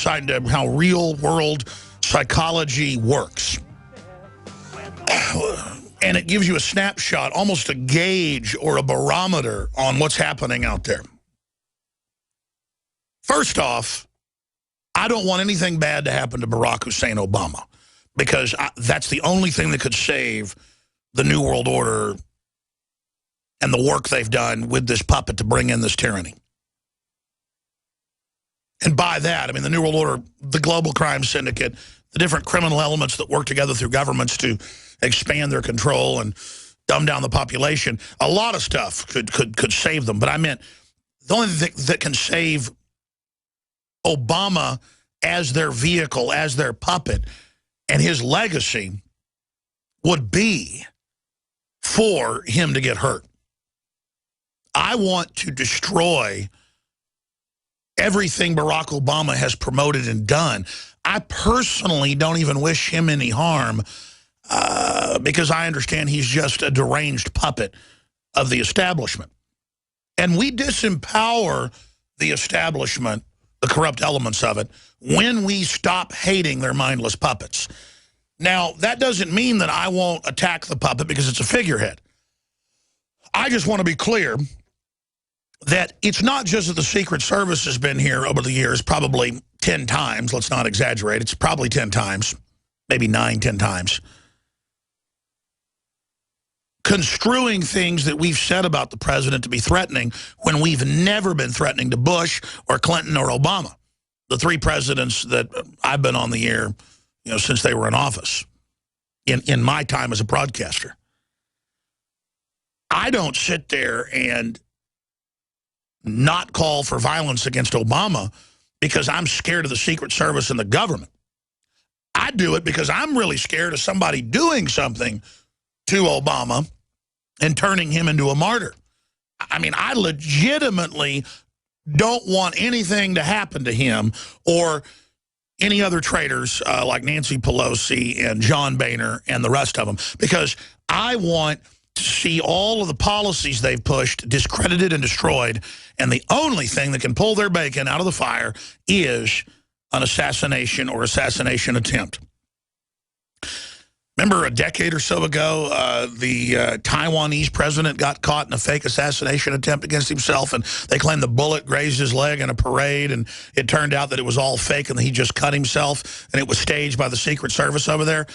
side into how real world psychology works. And it gives you a snapshot, almost a gauge or a barometer on what's happening out there. First off, I don't want anything bad to happen to Barack Hussein Obama, because that's the only thing that could save the New World Order and the work they've done with this puppet to bring in this tyranny. And by that, I mean the New World Order, the global crime syndicate, the different criminal elements that work together through governments to expand their control and dumb down the population. A lot of stuff could save them. But I meant the only thing that can save Obama as their vehicle, as their puppet, and his legacy would be for him to get hurt. I want to destroy everything Barack Obama has promoted and done. I personally don't even wish him any harm because I understand he's just a deranged puppet of the establishment. And we disempower the establishment, the corrupt elements of it, when we stop hating their mindless puppets. Now, that doesn't mean that I won't attack the puppet because it's a figurehead. I just want to be clear that it's not just that the Secret Service has been here over the years, probably 10 times. Let's not exaggerate. It's probably 10 times, maybe 9, 10 times. Construing things that we've said about the president to be threatening when we've never been threatening to Bush or Clinton or Obama, the three presidents that I've been on the air, you know, since they were in office, in my time as a broadcaster. I don't sit there and not call for violence against Obama because I'm scared of the Secret Service and the government. I do it because I'm really scared of somebody doing something to Obama and turning him into a martyr. I mean, I legitimately don't want anything to happen to him or any other traitors like Nancy Pelosi and John Boehner and the rest of them, because I want to see all of the policies they've pushed discredited and destroyed, and the only thing that can pull their bacon out of the fire is an assassination or assassination attempt. Remember a decade or so ago, the Taiwanese president got caught in a fake assassination attempt against himself, and they claimed the bullet grazed his leg in a parade, and it turned out that it was all fake and that he just cut himself, and it was staged by the Secret Service over there.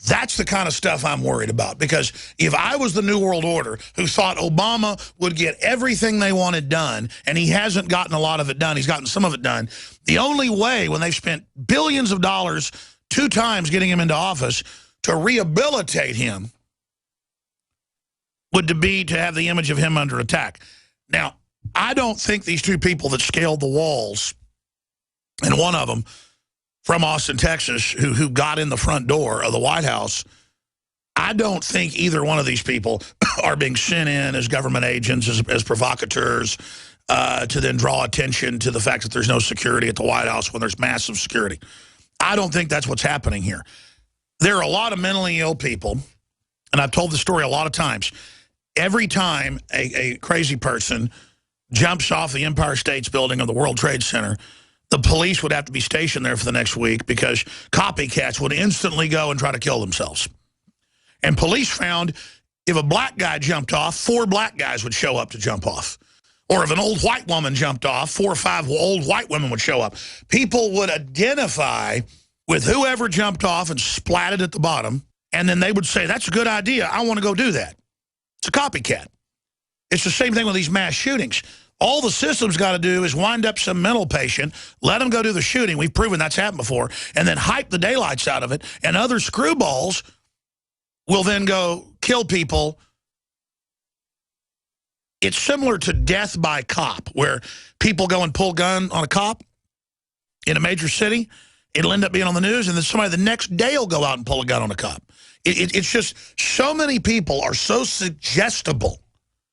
That's the kind of stuff I'm worried about, because if I was the New World Order who thought Obama would get everything they wanted done, and he hasn't gotten a lot of it done, he's gotten some of it done, the only way when they've spent billions of dollars 2 times getting him into office to rehabilitate him would be to have the image of him under attack. Now, I don't think these 2 people that scaled the walls, and one of them from Austin, Texas, who got in the front door of the White House, I don't think either one of these people are being sent in as government agents, as provocateurs, to then draw attention to the fact that there's no security at the White House when there's massive security. I don't think that's what's happening here. There are a lot of mentally ill people, and I've told the story a lot of times. Every time a crazy person jumps off the Empire State Building or the World Trade Center, the police would have to be stationed there for the next week because copycats would instantly go and try to kill themselves. And police found if a black guy jumped off, 4 black guys would show up to jump off. Or if an old white woman jumped off, 4 or 5 old white women would show up. People would identify with whoever jumped off and splatted at the bottom, and then they would say, that's a good idea, I want to go do that. It's a copycat. It's the same thing with these mass shootings. All the system's got to do is wind up some mental patient, let them go do the shooting, we've proven that's happened before, and then hype the daylights out of it, and other screwballs will then go kill people. It's similar to death by cop, where people go and pull a gun on a cop in a major city. It'll end up being on the news, and then somebody the next day will go out and pull a gun on a cop. It's just so many people are so suggestible.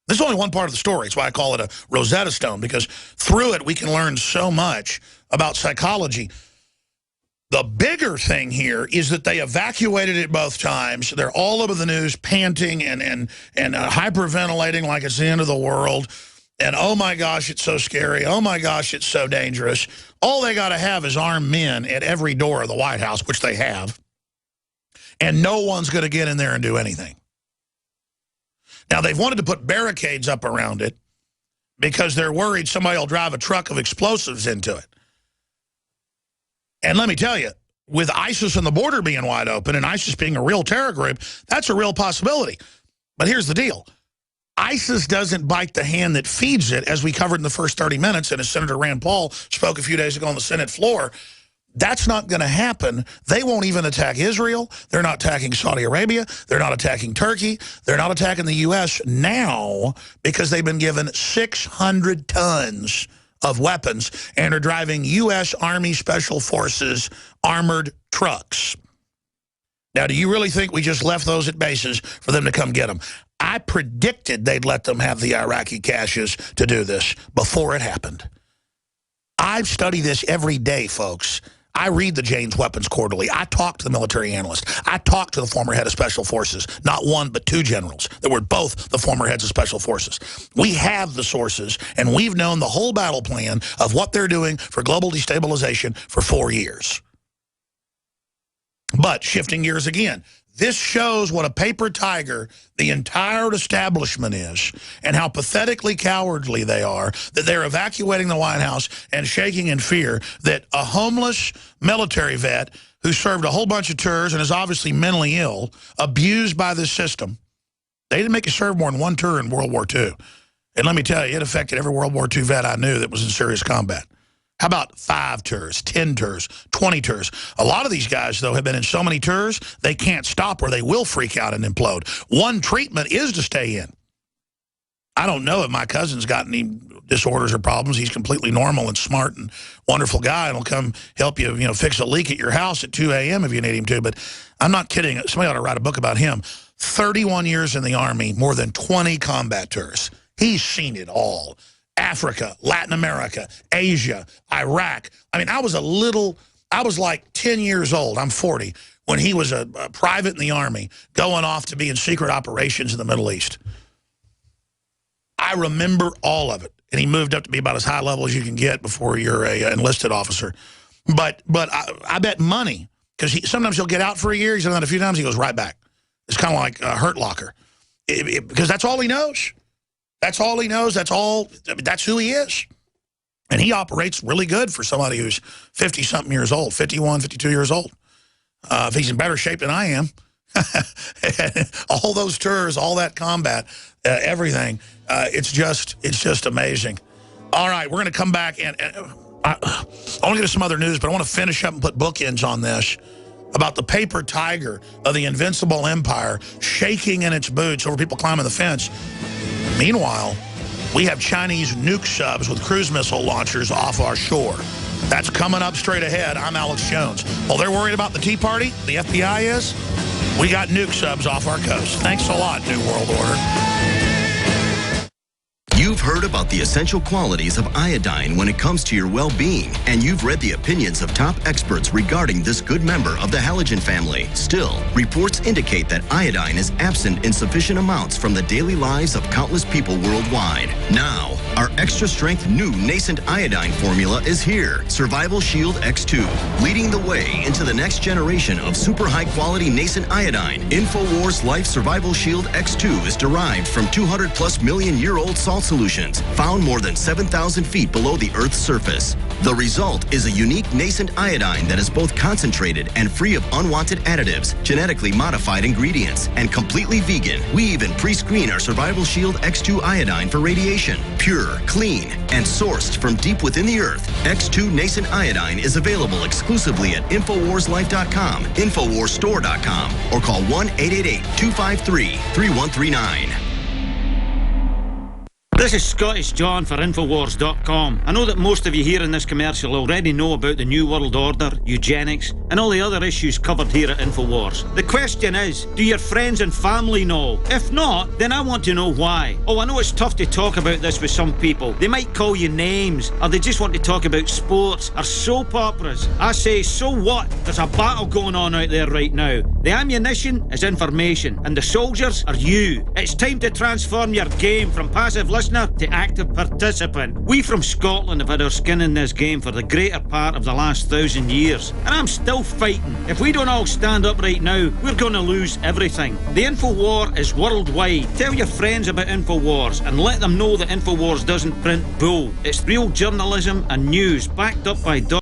This is only one part of the story. It's why I call it a Rosetta Stone, because through it we can learn so much about psychology. The bigger thing here is that they evacuated it both times. They're all over the news panting and hyperventilating like it's the end of the world. And oh my gosh, it's so scary. Oh my gosh, it's so dangerous. All they got to have is armed men at every door of the White House, which they have. And no one's going to get in there and do anything. Now, they've wanted to put barricades up around it because they're worried somebody will drive a truck of explosives into it. And let me tell you, with ISIS and the border being wide open and ISIS being a real terror group, that's a real possibility. But here's the deal. ISIS doesn't bite the hand that feeds it, as we covered in the first 30 minutes, and as Senator Rand Paul spoke a few days ago on the Senate floor. That's not going to happen. They won't even attack Israel. They're not attacking Saudi Arabia. They're not attacking Turkey. They're not attacking the U.S. now because they've been given 600 tons of weapons and are driving U.S. Army Special Forces armored trucks. Now, do you really think we just left those at bases for them to come get them? I predicted they'd let them have the Iraqi caches to do this before it happened. I study this every day, folks. I read the Jane's Weapons Quarterly. I talk to the military analyst. I talk to the former head of Special Forces, not one but two generals that were both the former heads of Special Forces. We have the sources, and we've known the whole battle plan of what they're doing for global destabilization for 4 years. But shifting gears again, this shows what a paper tiger the entire establishment is and how pathetically cowardly they are, that they're evacuating the White House and shaking in fear that a homeless military vet who served a whole bunch of tours and is obviously mentally ill, abused by this system. They didn't make you serve more than one tour in World War II. And let me tell you, it affected every World War II vet I knew that was in serious combat. How about 5 tours, 10 tours, 20 tours? A lot of these guys, though, have been in so many tours, they can't stop or they will freak out and implode. One treatment is to stay in. I don't know if my cousin's got any disorders or problems. He's completely normal and smart and wonderful guy and will come help you, fix a leak at your house at 2 a.m. if you need him to. But I'm not kidding. Somebody ought to write a book about him. 31 years in the Army, more than 20 combat tours. He's seen it all. Africa, Latin America, Asia, Iraq. I mean, I was like 10 years old. I'm 40 when he was a private in the Army going off to be in secret operations in the Middle East. I remember all of it. And he moved up to be about as high level as you can get before you're a enlisted officer. But I bet money, because sometimes he'll get out for a year. He's done that a few times. He goes right back. It's kind of like a Hurt Locker. Because that's all he knows. That's all he knows. That's who he is. And he operates really good for somebody who's 50-something years old, 51, 52 years old. If he's in better shape than I am, all those tours, all that combat, everything, it's just amazing. All right, we're going to come back, and I want to get to some other news, but I want to finish up and put bookends on this about the paper tiger of the invincible empire shaking in its boots over people climbing the fence. Meanwhile, we have Chinese nuke subs with cruise missile launchers off our shore. That's coming up straight ahead. I'm Alex Jones. Well, they're worried about the Tea Party. The FBI is. We got nuke subs off our coast. Thanks a lot, New World Order. You've heard about the essential qualities of iodine when it comes to your well-being, and you've read the opinions of top experts regarding this good member of the halogen family. Still, reports indicate that iodine is absent in sufficient amounts from the daily lives of countless people worldwide. Now, our extra-strength new nascent iodine formula is here, Survival Shield X2, leading the way into the next generation of super high-quality nascent iodine. InfoWars Life Survival Shield X2 is derived from 200-plus million-year-old salt solutions found more than 7,000 feet below the Earth's surface. The result is a unique nascent iodine that is both concentrated and free of unwanted additives, genetically modified ingredients, and completely vegan. We even pre-screen our Survival Shield X2 iodine for radiation. Pure, clean, and sourced from deep within the Earth, X2 nascent iodine is available exclusively at InfoWarsLife.com, InfoWarsStore.com, or call 1-888-253-3139. This is Scottish John for Infowars.com. I know that most of you here in this commercial already know about the New World Order, eugenics, and all the other issues covered here at Infowars. The question is, do your friends and family know? If not, then I want to know why. Oh, I know it's tough to talk about this with some people. They might call you names, or they just want to talk about sports or soap operas. I say, so what? There's a battle going on out there right now. The ammunition is information, and the soldiers are you. It's time to transform your game from passive listening listener to active participant. We from Scotland have had our skin in this game for the greater part of the last 1,000 years, and I'm still fighting. If we don't all stand up right now, we're going to lose everything. The InfoWar is worldwide. Tell your friends about InfoWars and let them know that InfoWars doesn't print bull. It's real journalism and news backed up by